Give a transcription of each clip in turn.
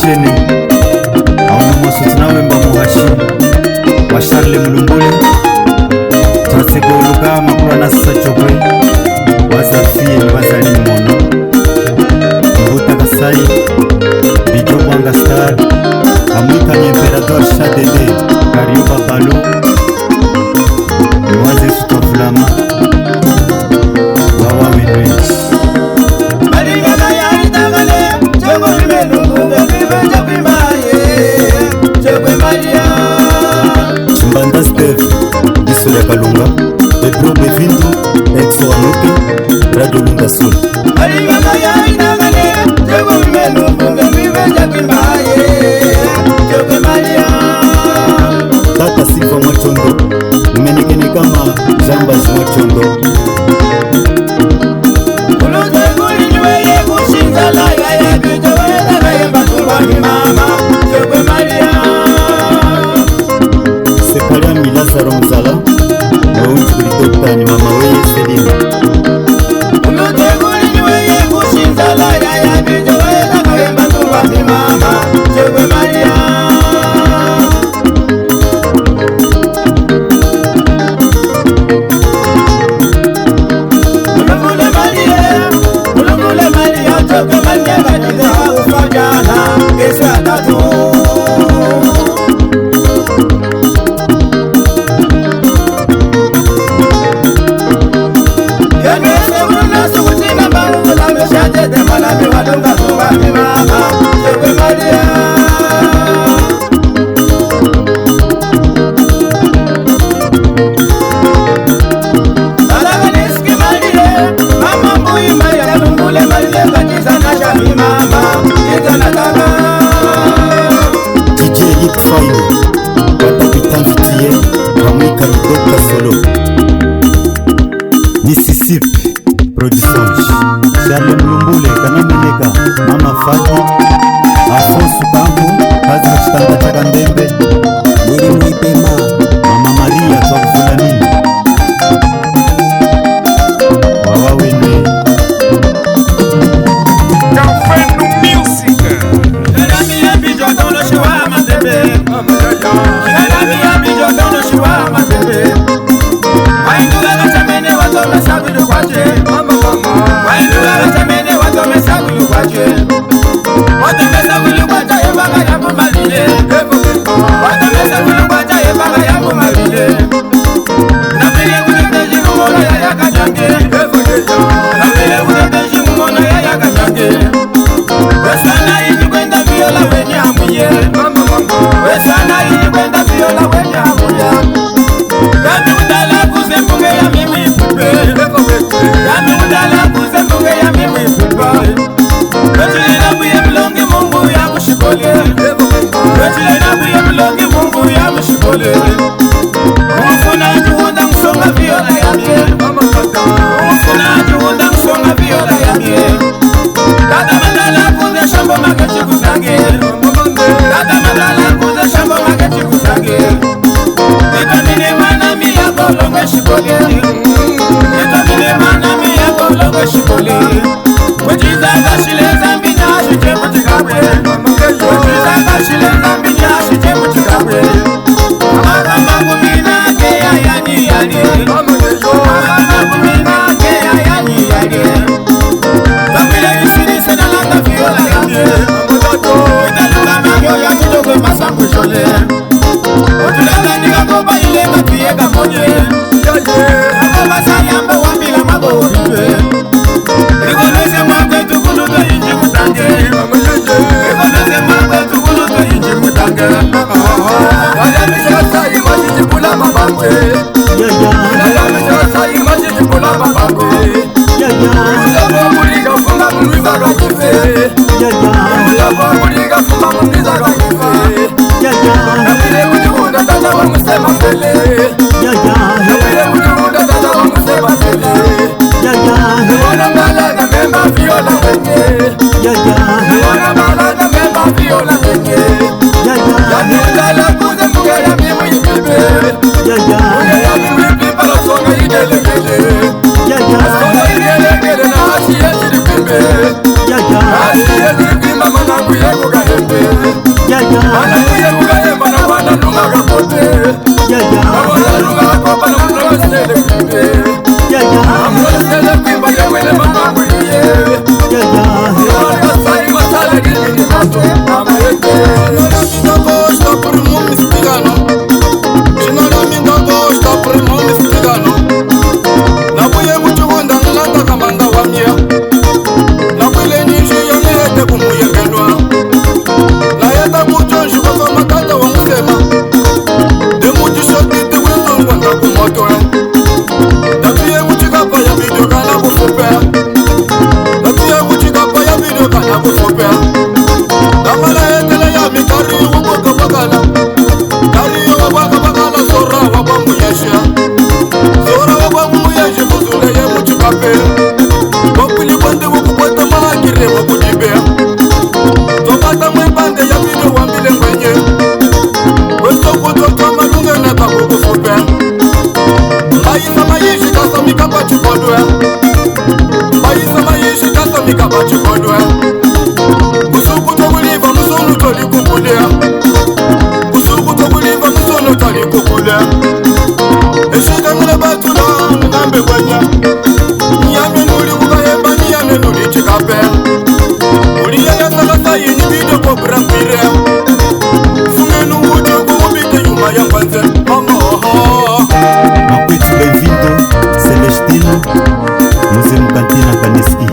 chene auna mwaso nawe mba muhashi wa Charles Mulumbule tasekoluka makula na sasa chokwe wazafie wazali mono Mbuta Kasai Bijobo Angastar Amwika ni Imperator Shadede Karioba Balo Mwaze Sutofulama Wawa Wenwe Chimbanda Steve Isole Kalunga Pedro Bevindu Exo Anoke Radio Lunga Sol Tata Silva Mwachondo umenekene kama Jambas Mwachondo Sepalia Milazaro Mzala Maunji kulitokta ni mama weye Selina Mississippi Productions Charles Mulumbule Kanameneka Mama Fati Afonso Kampo Kazi na Chitanda Chaka Ndembe Mwili Mwipema Mama Maria Twakufuna nini Wawa Wenwe Kafendo Music Nami ya bijo tono shiwa mandebe Nami ya bijo tono shiwa mandebe Wainduga gatamene watome sagulu kwache Wainduga gatamene watome sagulu kwache Watome sagulu kwacha yebaga yabu malile Watome sagulu kwacha yebaga yabu malile Nabile kuteteji mumona ya yakajange Nabile kuteteji mumona ya yakajange Wesana hiji kwenda viola wenye amuye Wesana hiji kwenda viola wenye amuye Kami udala kuze mbuge ya mimi pupe Kami udala kuze mbuge ya mimi pupe Wechile buye mlongi mungu ya mushikole Wechile buye mlongi mungu ya mushikole Umufuna juhunda msonga viola ya mie Umufuna juhunda msonga viola ya mie Dada madala kuze shambo makechi kusange Dada madala kuze shambo makechi kusange Nitamine mana miya kolonge shikole Nitamine mana miya kolonge shikole Wejiza kashile zambi nyashi chemu chikawe Wejiza kashile zambi nyashi chemu chikawe Makamba kumina ke ayani yani Makamba kumina ke ayani yani Kapile isiri sena langa viola yamye Italuka magyo ya chitokwe masangu shole Otulanga nika koba ile matuye kamonye Akoba sayambo wambila mago ubiwe Ikonese mwakwe tukuluto inji mutange Ikonese mwakwe tukuluto inji mutange Wajamisha sayi majiti pula mabangwe Wajamisha sayi majiti pula mabangwe Ulabo mulika funga mumwiza kakife Ulabo mulika funga mumwiza kakife Napile kujuhunda tata wa musema fele Napile kujuhunda tata wa musema fele Niwana mala na memba viola wenye Niwana mala na memba viola wenye Yani udala kuze mbuge ya mimu ipibe Mbuge ya mimu ipibe la songa igelegele Songa igelegele na hasi yeti lipimbe Hasi yeti lipimba manangu yego kahembe bachikodwe bayisa mayishi tasomika bachikodwe busuku tokuliva musunu tolikukule busuku tokuliva musunu tolikukule eshikangile batula ngambe kwenya niyamye nuli kukahemba niyamye nuli chikape uliya yasalasa yini bide kobrampire fungenu uti kukubite yuma yangwanze mamoho Makwetsu Levindo Celestino Mzee Mkantina Kaniski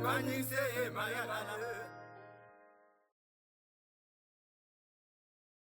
Manise, Maya,